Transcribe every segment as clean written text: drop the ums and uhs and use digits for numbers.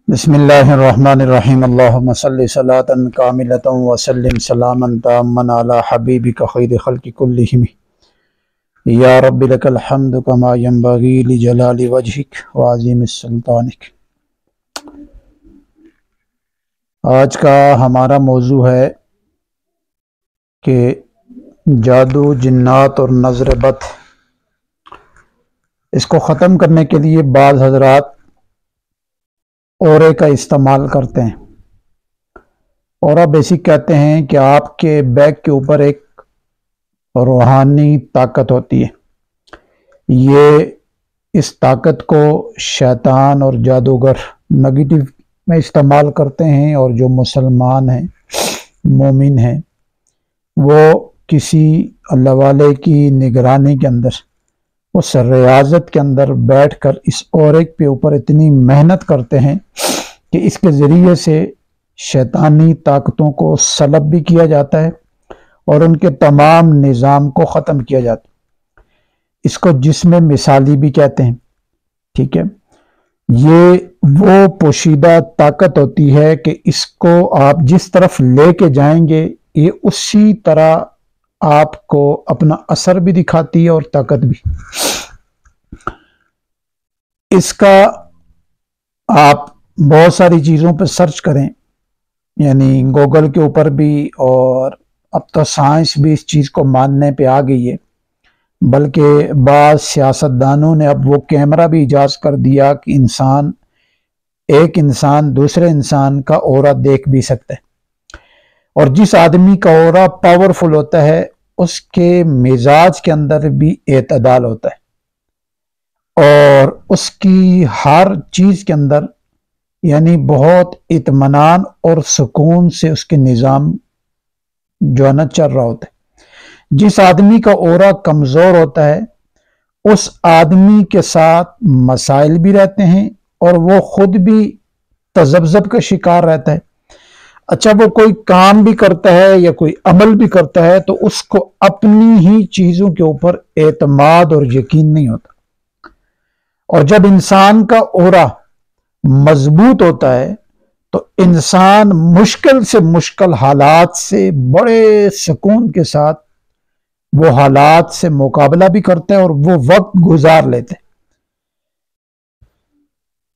बिस्मिल्लाहिर्रहमानिर्रहीम अल्लाहुम्मा सल्लि सलातन कामिलतन व सल्लिम सलामन ताम्मन अला हबीबिका खैरि खल्क़ि कुल्लिहिम या रब्बि लकल हम्दु कमा यंबगी लिजलालि वजहिक व अज़ीमि सुल्तानिक। आज का हमारा मौजू है कि जादू, जिन्नात और नज़र बद, इसको ख़त्म करने के लिए बाज़ हज़रात औरे का इस्तेमाल करते हैं। औरा बेसिक कहते हैं कि आपके बैग के ऊपर एक रूहानी ताकत होती है। ये इस ताकत को शैतान और जादूगर नेगेटिव में इस्तेमाल करते हैं, और जो मुसलमान हैं, मोमिन हैं, वो किसी अल्लाह वाले की निगरानी के अंदर, उस रियाजत के अंदर बैठकर इस औरे के ऊपर इतनी मेहनत करते हैं कि इसके ज़रिए से शैतानी ताकतों को सलब भी किया जाता है और उनके तमाम निज़ाम को ख़त्म किया जाता है। इसको जिस्म मिसाली भी कहते हैं। ठीक है, ये वो पोशीदा ताकत होती है कि इसको आप जिस तरफ लेके जाएंगे ये उसी तरह आपको अपना असर भी दिखाती है और ताकत भी। इसका आप बहुत सारी चीज़ों पर सर्च करें, यानी गूगल के ऊपर भी, और अब तो साइंस भी इस चीज़ को मानने पे आ गई है। बल्कि बाज़ सियासतदानों ने अब वो कैमरा भी इजाज़ कर दिया कि एक इंसान दूसरे इंसान का औरा देख भी सकता है, और जिस आदमी का औरा पावरफुल होता है उसके मिजाज के अंदर भी एतदाल होता है, और उसकी हर चीज़ के अंदर यानी बहुत इत्मीनान और सुकून से उसके निज़ाम जो है ना चल रहा होता है। जिस आदमी का औरा कमज़ोर होता है उस आदमी के साथ मसाइल भी रहते हैं और वो खुद भी तज़ब्ज़ब का शिकार रहता है। अच्छा, वो कोई काम भी करता है या कोई अमल भी करता है तो उसको अपनी ही चीज़ों के ऊपर एतमाद और यकीन नहीं होता। और जब इंसान का औरा मजबूत होता है तो इंसान मुश्किल से मुश्किल हालात से बड़े सुकून के साथ वो हालात से मुकाबला भी करता है और वो वक्त गुजार लेते हैं।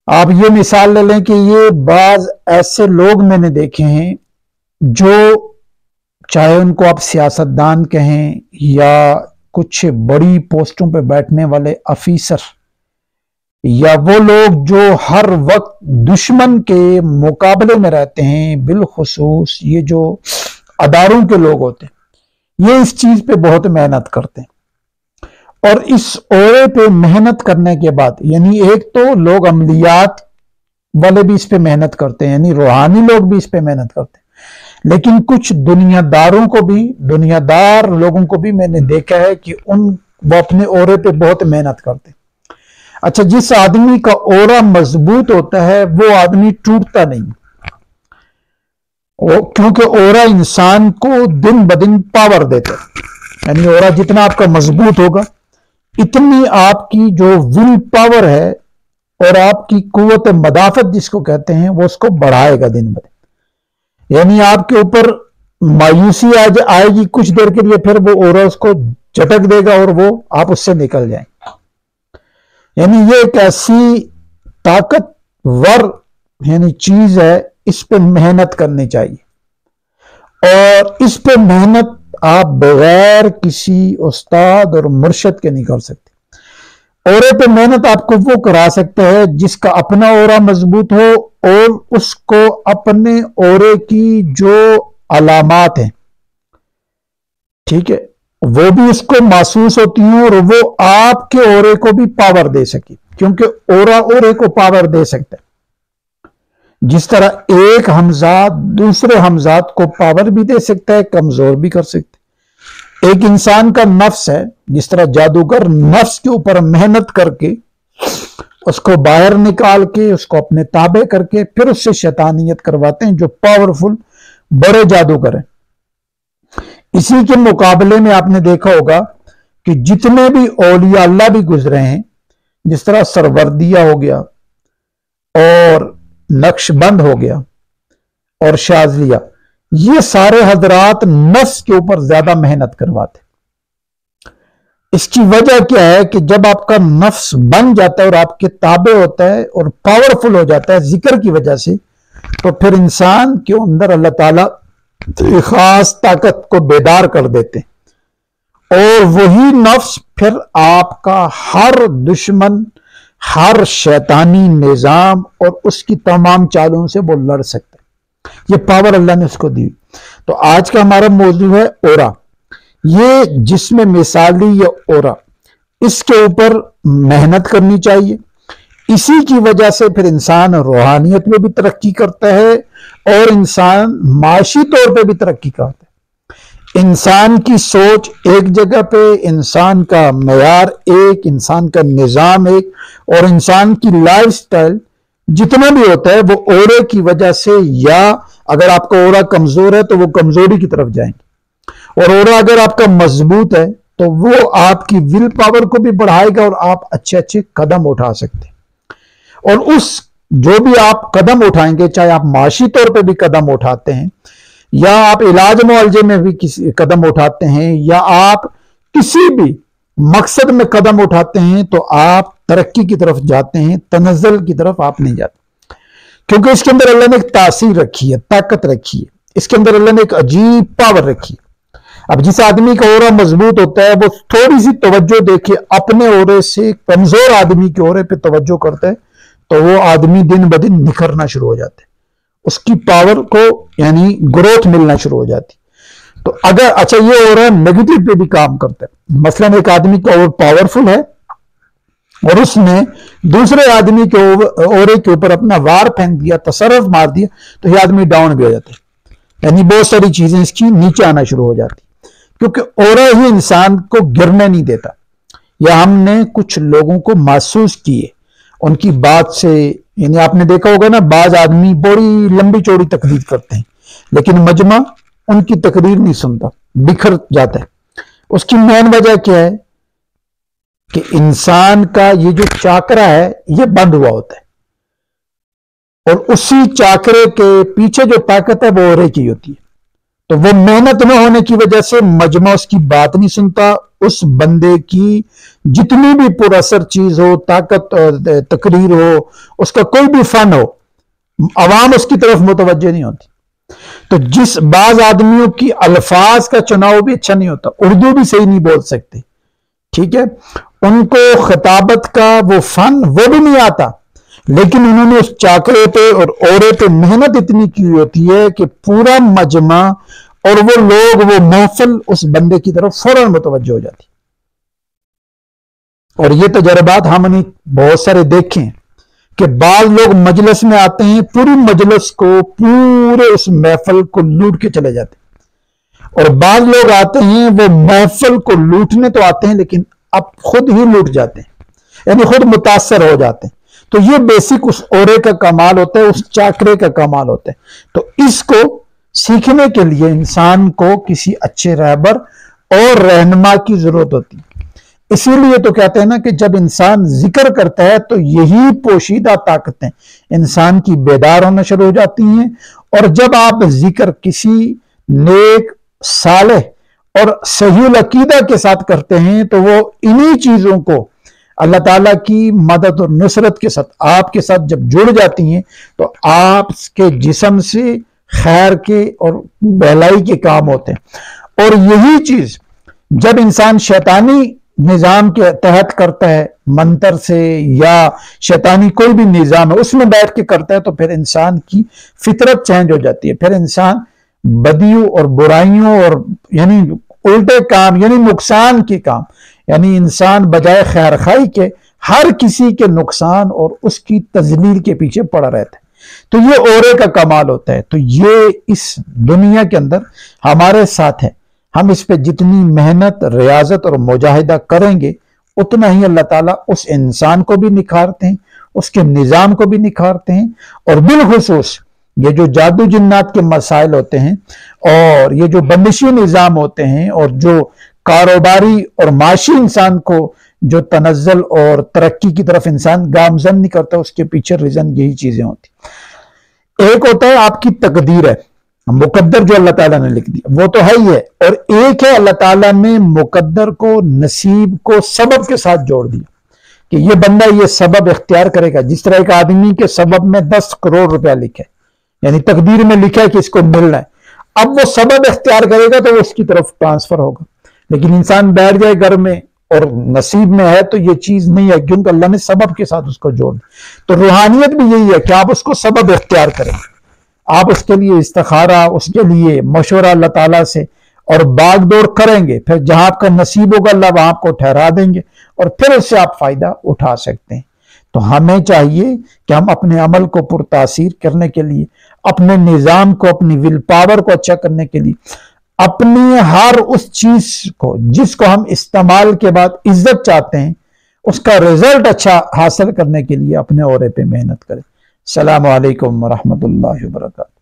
आप ये मिसाल ले लें कि ये बाज ऐसे लोग मैंने देखे हैं जो, चाहे उनको आप सियासतदान कहें या कुछ बड़ी पोस्टों पे बैठने वाले अफीसर, या वो लोग जो हर वक्त दुश्मन के मुकाबले में रहते हैं, बिलखुसूस ये जो अदारों के लोग होते हैं, ये इस चीज पे बहुत मेहनत करते हैं। और इस औरे पे मेहनत करने के बाद, यानी एक तो लोग अमलियात वाले भी इस पे मेहनत करते हैं, यानी रूहानी लोग भी इस पे मेहनत करते हैं, लेकिन कुछ दुनियादार लोगों को भी मैंने देखा है कि वो अपने औरे पे बहुत मेहनत करते हैं। अच्छा, जिस आदमी का औरा मजबूत होता है वो आदमी टूटता नहीं, क्योंकि औरा इंसान को दिन ब दिन पावर देता है। यानी औरा जितना आपका मजबूत होगा इतनी आपकी जो विल पावर है और आपकी कुव्वत मदाफत जिसको कहते हैं वो उसको बढ़ाएगा दिन ब दिन। यानी आपके ऊपर मायूसी आएगी कुछ देर के लिए, फिर वो औरा उसको झटक देगा और वो आप उससे निकल जाएंगे। यानी ये एक ऐसी ताकतवर यानी चीज है, इस पे मेहनत करनी चाहिए, और इस पे मेहनत आप बगैर किसी उस्ताद और मुर्शद के नहीं कर सकते। औरे पे मेहनत आपको वो करा सकते हैं जिसका अपना औरा मजबूत हो और उसको अपने औरे की जो अलामात हैं, ठीक है, वो भी उसको महसूस होती है और वो आपके औरे को भी पावर दे सके, क्योंकि औरा औरे को पावर दे सकता है। जिस तरह एक हमजाद दूसरे हमजाद को पावर भी दे सकता है, कमजोर भी कर सकता है। एक इंसान का नफ्स है, जिस तरह जादूगर नफ्स के ऊपर मेहनत करके उसको बाहर निकाल के उसको अपने ताबे करके फिर उससे शैतानियत करवाते हैं, जो पावरफुल बड़े जादूगर हैं। इसी के मुकाबले में आपने देखा होगा कि जितने भी औलिया अल्लाह भी गुजरे हैं, जिस तरह सरवर्दिया हो गया और नक्शबंद हो गया और शाज़लिया, ये सारे हजरात नफ्स के ऊपर ज्यादा मेहनत करवाते। इसकी वजह क्या है कि जब आपका नफ्स बन जाता है और आपके ताबे होता है और पावरफुल हो जाता है जिक्र की वजह से, तो फिर इंसान के अंदर अल्लाह ताला खास ताकत को बेदार कर देते और वही नफ्स फिर आपका हर दुश्मन, हर शैतानी निजाम और उसकी तमाम चालों से वो लड़ सकता है। ये पावर अल्लाह ने उसको दी। तो आज का हमारा मौजू है औरा। ये जिस्म मिसाली या औरा, इसके ऊपर मेहनत करनी चाहिए। इसी की वजह से फिर इंसान रूहानियत में भी तरक्की करता है और इंसान माशी तौर पे भी तरक्की करता है। इंसान की सोच एक जगह पे, इंसान का मेयार एक, इंसान का निज़ाम एक, और इंसान की लाइफ स्टाइल जितना भी होता है वो औरे की वजह से, या अगर आपका औरा कमजोर है तो वो कमजोरी की तरफ जाएंगे, और औरा अगर आपका मजबूत है तो वो आपकी विल पावर को भी बढ़ाएगा और आप अच्छे अच्छे कदम उठा सकते हैं। और उस जो भी आप कदम उठाएंगे, चाहे आप माशी तौर पे भी कदम उठाते हैं या आप इलाज मुआवजे में भी किसी कदम उठाते हैं या आप किसी भी मकसद में कदम उठाते हैं, तो आप तरक्की की तरफ जाते हैं, तनज़्ज़ुल की तरफ आप नहीं जाते। क्योंकि इसके अंदर अल्लाह ने एक तासीर रखी है, ताकत रखी है, इसके अंदर अल्लाह ने एक अजीब पावर रखी है। अब जिस आदमी का औरा मजबूत होता है वो थोड़ी सी तवज्जो देके अपने औरे से कमजोर आदमी के औरे पे तवज्जो करता है, तो वो आदमी दिन ब दिन निखरना शुरू हो जाता है, उसकी पावर को यानी ग्रोथ मिलना शुरू हो जाती। तो अगर अच्छा ये औरा नेगेटिव पे भी काम करता है, मसलन एक आदमी का और पावरफुल है और उसने दूसरे आदमी के औरे के ऊपर अपना वार फेंक दिया, तसर्रुफ मार दिया, तो ये आदमी डाउन भी हो जाता है, यानी बहुत सारी चीजें इसकी नीचे आना शुरू हो जाती, क्योंकि औरा ही इंसान को गिरने नहीं देता। या हमने कुछ लोगों को महसूस किए उनकी बात से, यानी आपने देखा होगा ना, बाज आदमी बड़ी लंबी चौड़ी तकरीर करते हैं लेकिन मजमा उनकी तकरीर नहीं सुनता, बिखर जाता है। उसकी मेन वजह क्या है कि इंसान का ये जो चाकरा है ये बंद हुआ होता है, और उसी चाकरे के पीछे जो ताकत है वो औरे की होती है। तो वो मेहनत न होने की वजह से मजमा उसकी बात नहीं सुनता, उस बंदे की जितनी भी पुरअसर चीज हो, ताकत तकरीर हो, उसका कोई भी फन हो, अवाम उसकी तरफ मुतवज्जह नहीं होती। तो जिस बाज आदमियों की अल्फाज का चुनाव भी अच्छा नहीं होता, उर्दू भी सही नहीं बोल सकते, ठीक है, उनको खिताबत का वो फन वो भी नहीं आता, लेकिन उन्होंने उस चाकरे पे और औरे पे मेहनत इतनी की होती है कि पूरा मजमा और वो लोग, वो महफिल उस बंदे की तरफ फौरन मुतवज्जह हो जाती। और ये तजर्बात हमने बहुत सारे देखे हैं कि बाल लोग मजलिस में आते हैं, पूरी मजलिस को, पूरे उस महफिल को लूट के चले जाते हैं, और बाल लोग आते हैं वो महफिल को लूटने तो आते हैं लेकिन अब खुद ही लूट जाते हैं, यानी खुद मुतासर हो जाते हैं। तो ये बेसिक उस औरे का कमाल होता है, उस चाकरे का कमाल होता है। तो इसको सीखने के लिए इंसान को किसी अच्छे रहबर और रहनुमा की जरूरत होती है। इसीलिए तो कहते हैं ना कि जब इंसान जिक्र करता है तो यही पोशीदा ताकतें इंसान की बेदार होना शुरू हो जाती हैं, और जब आप जिक्र किसी नेक, सालेह और सही अकीदा के साथ करते हैं तो वो इन्हीं चीजों को अल्लाह ताला की मदद और नुसरत के साथ आपके साथ जब जुड़ जाती हैं तो आपके जिस्म से खैर के और भलाई के काम होते हैं। और यही चीज जब इंसान शैतानी निजाम के तहत करता है, मंतर से या शैतानी कोई भी निजाम है उसमें बैठ के करता है, तो फिर इंसान की फितरत चेंज हो जाती है। फिर इंसान बदियों और बुराइयों और यानी उल्टे काम, यानी नुकसान के काम, यानी इंसान बजाय खैर खाई के हर किसी के नुकसान और उसकी तजलील के पीछे पड़ा रहता है। तो ये औरे का कमाल होता है। तो ये इस दुनिया के अंदर हमारे साथ है, हम इस पे जितनी मेहनत, रियाजत और मुजाहिदा करेंगे उतना ही अल्लाह ताला उस इंसान को भी निखारते हैं, उसके निज़ाम को भी निखारते हैं। और बिलखुसूस ये जो जादू जिन्नात के मसाइल होते हैं और ये जो बंदिशी निज़ाम होते हैं और जो कारोबारी और माशी इंसान को जो तनज़्ज़ुल और तरक्की की तरफ इंसान गामजन नहीं करता, उसके पीछे रीजन यही चीजें होती। एक होता है आपकी तकदीर है, मुकद्दर जो अल्लाह ताला ने लिख दिया, वो तो है ही है। और एक है अल्लाह ताला ने मुकद्दर को, नसीब को सबब के साथ जोड़ दिया कि ये बंदा ये सबब इख्तियार करेगा। जिस तरह एक आदमी के सबब में 10 करोड़ रुपया लिखे, यानी तकदीर में लिखा है कि इसको मिलना है, अब वो सबब इख्तियार करेगा तो वो उसकी तरफ ट्रांसफर होगा। लेकिन इंसान बैठ जाए घर में और नसीब में है तो ये चीज नहीं है, क्योंकि अल्लाह ने सबब के साथ उसको जोड़ दिया। तो रूहानियत भी यही है कि आप उसको सबब इख्तियार करें, आप उसके लिए इस्तिखारा, उसके लिए मशवरा अल्लाह ताला से और बागदौड़ करेंगे, फिर जहां आपका नसीब होगा अल्लाह वहां आपको ठहरा देंगे और फिर उससे आप फायदा उठा सकते हैं। तो हमें चाहिए कि हम अपने अमल को पुरतासीर करने के लिए, अपने निज़ाम को, अपनी विल पावर को अच्छा करने के लिए, अपनी हर उस चीज को जिसको हम इस्तेमाल के बाद इज्जत चाहते हैं, उसका रिजल्ट अच्छा हासिल करने के लिए अपने औरे पे मेहनत करें। अस्सलामु अलैकुम व रहमतुल्लाहि व बरकातहू।